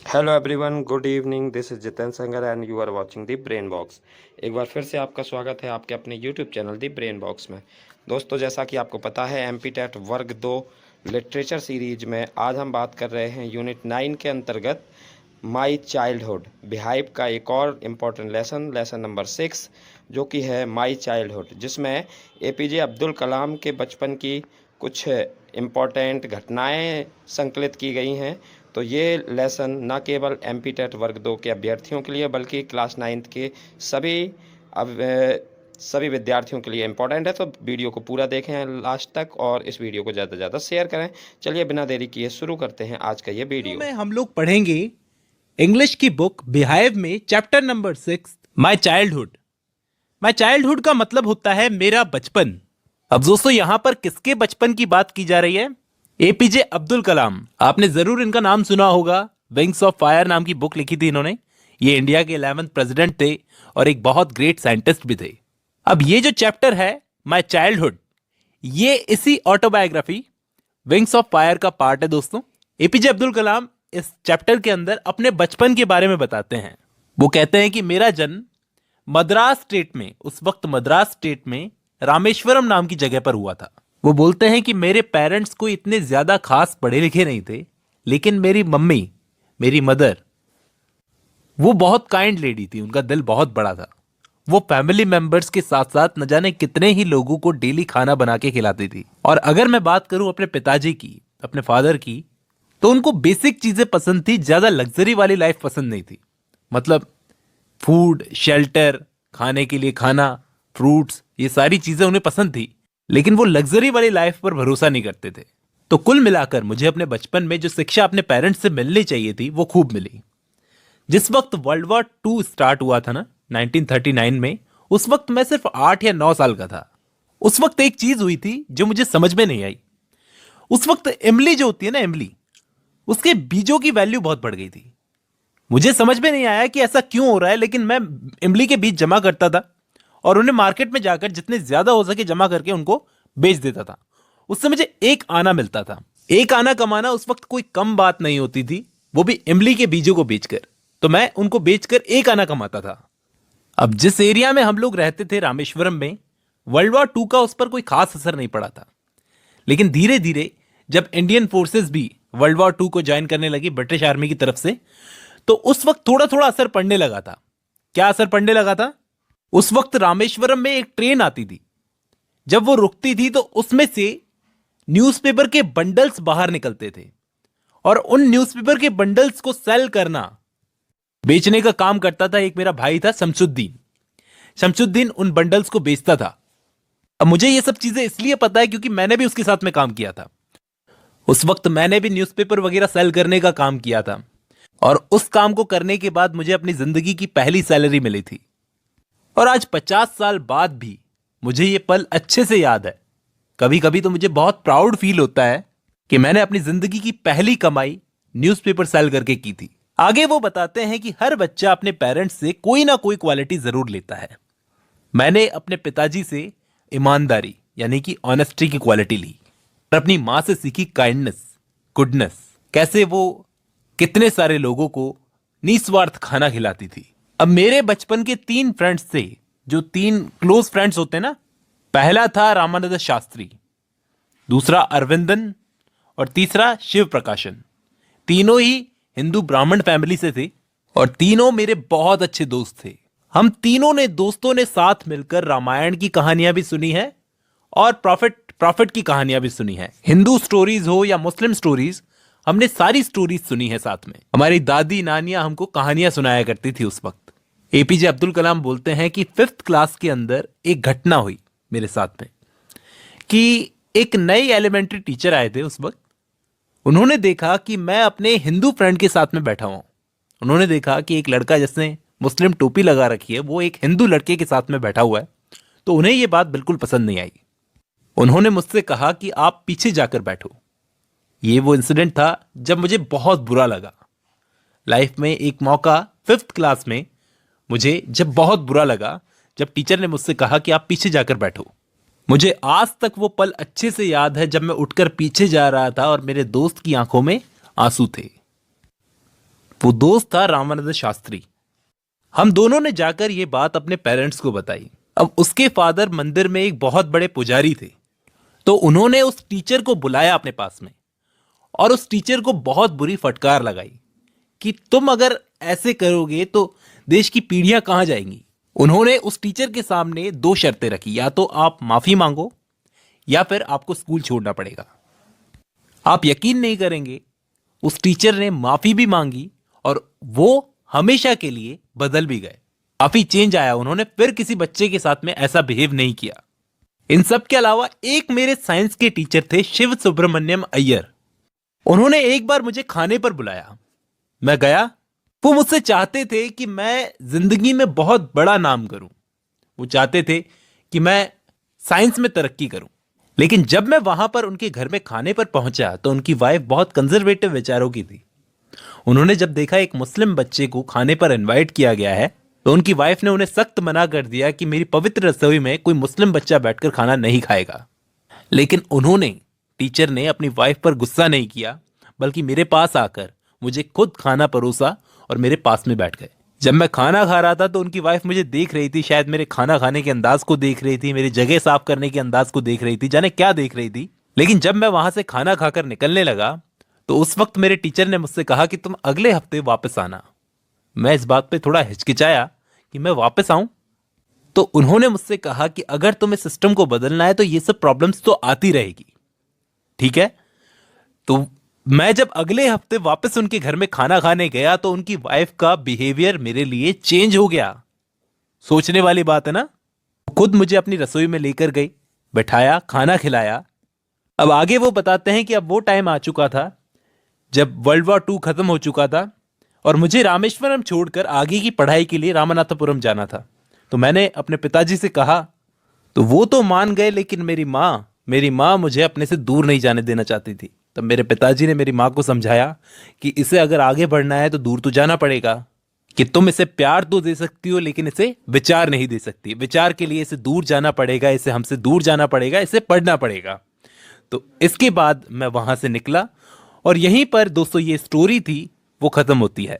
Hello everyone, good evening. This is Jitendra Sangar and you are watching the brain box. एक बार फिर से आपका स्वागत है आपके अपने YouTube channel the brain box में। दोस्तों, जैसा कि आपको पता है, एमपी टेट वर्ग 2 लिटरेचर सीरीज में आज हम बात कर रहे हैं यूनिट 9 के अंतर्गत माई चाइल्डहुड बिहाइव का एक और इम्पॉर्टेंट लेसन नंबर 6, जो कि है माई चाइल्डहुड, जिसमें एपीजे अब्दुल कलाम के बचपन की कुछ इम्पॉर्टेंट घटनाएं संकलित की गई हैं। तो ये लेसन न केवल एमपी टेट वर्ग 2 के अभ्यर्थियों के लिए बल्कि क्लास 9th के सभी अब सभी विद्यार्थियों के लिए इम्पोर्टेंट है। तो वीडियो को पूरा देखें लास्ट तक और इस वीडियो को ज़्यादा से ज़्यादा शेयर करें। चलिए बिना देरी किए शुरू करते हैं आज का ये वीडियो। में हम लोग पढ़ेंगे इंग्लिश की बुक बिहाइव में chapter number 6 my childhood. My childhood का मतलब होता है मेरा बचपन। अब दोस्तों यहां पर किसके बचपन की बात की जा रही है? एपीजे अब्दुल कलाम। आपने जरूर इनका नाम सुना होगा। विंग्स ऑफ फायर नाम की बुक लिखी थी इन्होंने। ये इंडिया के 11th प्रेसिडेंट थे और एक बहुत ग्रेट साइंटिस्ट भी थे। अब ये जो चैप्टर है माई चाइल्डहुड, ये इसी ऑटोबायोग्राफी विंग्स ऑफ फायर का पार्ट है। दोस्तों, एपीजे अब्दुल कलाम इस चैप्टर के अंदर अपने बचपन के बारे में बताते हैं। वो कहते हैं कि मेरा जन्म मद्रास स्टेट में, उस वक्त मद्रास स्टेट में रामेश्वरम नाम की जगह पर हुआ था। वो बोलते हैं कि मेरे पेरेंट्स कोई इतने ज्यादा खास पढ़े लिखे नहीं थे, लेकिन मेरी मम्मी, मेरी मदर, वो बहुत काइंड लेडी थी। उनका दिल बहुत बड़ा था। वो फैमिली मेंबर्स के साथ साथ न जाने कितने ही लोगों को डेली खाना बना के खिलाती थी। और अगर मैं बात करूं अपने पिताजी की, अपने फादर की, तो उनको बेसिक चीजें पसंद थी, ज्यादा लग्जरी वाली लाइफ पसंद नहीं थी। मतलब फूड, शेल्टर, खाने के लिए खाना, फ्रूट्स, ये सारी चीजें उन्हें पसंद थी, लेकिन वो लग्जरी वाली लाइफ पर भरोसा नहीं करते थे। तो कुल मिलाकर मुझे अपने बचपन में जो शिक्षा अपने पेरेंट्स से मिलनी चाहिए थी वो खूब मिली। जिस वक्त वर्ल्ड वॉर 2 स्टार्ट हुआ था ना 1939 में, उस वक्त मैं सिर्फ 8 या 9 साल का था। उस वक्त एक चीज हुई थी जो मुझे समझ में नहीं आई। उस वक्त इमली जो होती है ना, इमली, उसके बीजों की वैल्यू बहुत बढ़ गई थी। मुझे समझ में नहीं आया कि ऐसा क्यों हो रहा है, लेकिन मैं इमली के बीज जमा करता था और उन्हें मार्केट में जाकर जितने ज्यादा हो सके जमा करके उनको बेच देता था। उससे मुझे 1 आना मिलता था। 1 आना कमाना उस वक्त कोई कम बात नहीं होती थी, वो भी इमली के बीजों को बेचकर। तो मैं उनको बेचकर 1 आना कमाता था। अब जिस एरिया में हम लोग रहते थे, रामेश्वरम में, वर्ल्ड वॉर 2 का उस पर कोई खास असर नहीं पड़ा था। लेकिन धीरे धीरे जब इंडियन फोर्सेस भी वर्ल्ड वॉर 2 को ज्वाइन करने लगी ब्रिटिश आर्मी की तरफ से, तो उस वक्त थोड़ा थोड़ा असर पड़ने लगा था। क्या असर पड़ने लगा था? उस वक्त रामेश्वरम में एक ट्रेन आती थी। जब वो रुकती थी तो उसमें से न्यूज़पेपर के बंडल्स बाहर निकलते थे और उन न्यूज़पेपर के बंडल्स को सेल करना, बेचने का काम करता था एक मेरा भाई था शमसुद्दीन। शमसुद्दीन उन बंडल्स को बेचता था। अब मुझे ये सब चीजें इसलिए पता है क्योंकि मैंने भी उसके साथ में काम किया था। उस वक्त मैंने भी न्यूज़पेपर वगैरह सेल करने का काम किया था और उस काम को करने के बाद मुझे अपनी जिंदगी की पहली सैलरी मिली थी। और आज 50 साल बाद भी मुझे ये पल अच्छे से याद है। कभी कभी तो मुझे बहुत प्राउड फील होता है कि मैंने अपनी जिंदगी की पहली कमाई न्यूज़पेपर सेल करके की थी। आगे वो बताते हैं कि हर बच्चा अपने पेरेंट्स से कोई ना कोई क्वालिटी जरूर लेता है। मैंने अपने पिताजी से ईमानदारी यानी कि ऑनेस्टी की क्वालिटी ली और अपनी मां से सीखी काइंडनेस, गुडनेस। कैसे वो कितने सारे लोगों को निस्वार्थ खाना खिलाती थी। अब मेरे बचपन के 3 फ्रेंड्स थे, जो 3 क्लोज फ्रेंड्स होते हैं ना। पहला था रामानंद शास्त्री, दूसरा अरविंदन और तीसरा शिव प्रकाशन। तीनों ही हिंदू ब्राह्मण फैमिली से थे और तीनों मेरे बहुत अच्छे दोस्त थे। हम तीनों ने दोस्तों ने साथ मिलकर रामायण की कहानियां भी सुनी है और प्रॉफिट की कहानियां भी सुनी है। हिंदू स्टोरीज हो या मुस्लिम स्टोरीज, हमने सारी स्टोरीज सुनी है साथ में। हमारी दादी नानियां हमको कहानियां सुनाया करती थी उस वक्त। एपीजे अब्दुल कलाम बोलते हैं कि 5th क्लास के अंदर एक घटना हुई मेरे साथ में कि एक नए एलिमेंट्री टीचर आए थे उस वक्त। उन्होंने देखा कि मैं अपने हिंदू फ्रेंड के साथ में बैठा हूं। उन्होंने देखा कि एक लड़का जिसने मुस्लिम टोपी लगा रखी है वो एक हिंदू लड़के के साथ में बैठा हुआ है। तो उन्हें यह बात बिल्कुल पसंद नहीं आई। उन्होंने मुझसे कहा कि आप पीछे जाकर बैठो। ये वो इंसिडेंट था जब मुझे बहुत बुरा लगा। लाइफ में एक मौका 5th क्लास में मुझे जब बहुत बुरा लगा, जब टीचर ने मुझसे कहा कि आप पीछे जाकर बैठो। मुझे आज तक वो पल अच्छे से याद है जब मैं उठकर पीछे जा रहा था और मेरे दोस्त की आंखों में आंसू थे। वो दोस्त था रामानंद शास्त्री। हम दोनों ने जाकर ये बात अपने पेरेंट्स को बताई। अब उसके फादर मंदिर में एक बहुत बड़े पुजारी थे, तो उन्होंने उस टीचर को बुलाया अपने पास में और उस टीचर को बहुत बुरी फटकार लगाई कि तुम अगर ऐसे करोगे तो देश की पीढ़ियां कहां जाएंगी। उन्होंने उस टीचर के सामने 2 शर्तें रखी, या तो आप माफी मांगो या फिर आपको स्कूल छोड़ना पड़ेगा। आप यकीन नहीं करेंगे, उस टीचर ने माफी भी मांगी और वो हमेशा के लिए बदल भी गए। काफी चेंज आया, उन्होंने फिर किसी बच्चे के साथ में ऐसा बिहेव नहीं किया। इन सब के अलावा एक मेरे साइंस के टीचर थे शिव सुब्रमण्यम अय्यर। उन्होंने एक बार मुझे खाने पर बुलाया, मैं गया। वो मुझसे चाहते थे कि मैं जिंदगी में बहुत बड़ा नाम करूं, वो चाहते थे कि मैं साइंस में तरक्की करूं। लेकिन जब मैं वहां पर उनके घर में खाने पर पहुंचा तो उनकी वाइफ बहुत कंजर्वेटिव विचारों की थी। उन्होंने जब देखा एक मुस्लिम बच्चे को खाने पर इनवाइट किया गया है तो उनकी वाइफ ने उन्हें सख्त मना कर दिया कि मेरी पवित्र रसोई में कोई मुस्लिम बच्चा बैठकर खाना नहीं खाएगा। लेकिन उन्होंने, टीचर ने, अपनी वाइफ पर गुस्सा नहीं किया, बल्कि मेरे पास आकर मुझे खुद खाना परोसा और मेरे पास में बैठ गए। जब मैं खाना खा रहा था तो उनकी वाइफ मुझे देख रही थी, शायद मेरे खाना खाने के अंदाज को देख रही थी, मेरी जगह साफ करने के अंदाज को देख रही थी, जाने क्या देख रही थी। लेकिन जब मैं वहां से खाना खाकर निकलने लगा तो उस वक्त मेरे टीचर ने मुझसे कहा कि तुम अगले हफ्ते वापस आना। मैं इस बात पे थोड़ा हिचकिचाया कि मैं वापस आऊं, तो उन्होंने मुझसे कहा कि अगर तुम्हें सिस्टम को बदलना है तो ये सब प्रॉब्लम्स तो आती रहेगी, ठीक है। तो मैं जब अगले हफ्ते वापस उनके घर में खाना खाने गया तो उनकी वाइफ का बिहेवियर मेरे लिए चेंज हो गया। सोचने वाली बात है ना। खुद मुझे अपनी रसोई में लेकर गई, बैठाया, खाना खिलाया। अब आगे वो बताते हैं कि अब वो टाइम आ चुका था जब वर्ल्ड वॉर 2 खत्म हो चुका था और मुझे रामेश्वरम छोड़कर आगे की पढ़ाई के लिए रामनाथपुरम जाना था। तो मैंने अपने पिताजी से कहा, तो वो तो मान गए, लेकिन मेरी माँ मुझे अपने से दूर नहीं जाने देना चाहती थी। तब मेरे पिताजी ने मेरी माँ को समझाया कि इसे अगर आगे बढ़ना है तो दूर तो जाना पड़ेगा, कि तुम इसे प्यार तो दे सकती हो लेकिन इसे विचार नहीं दे सकती। विचार के लिए इसे दूर जाना पड़ेगा, इसे हमसे दूर जाना पड़ेगा, इसे पढ़ना पड़ेगा। तो इसके बाद मैं वहां से निकला और यहीं पर दोस्तों ये स्टोरी थी, वो खत्म होती है।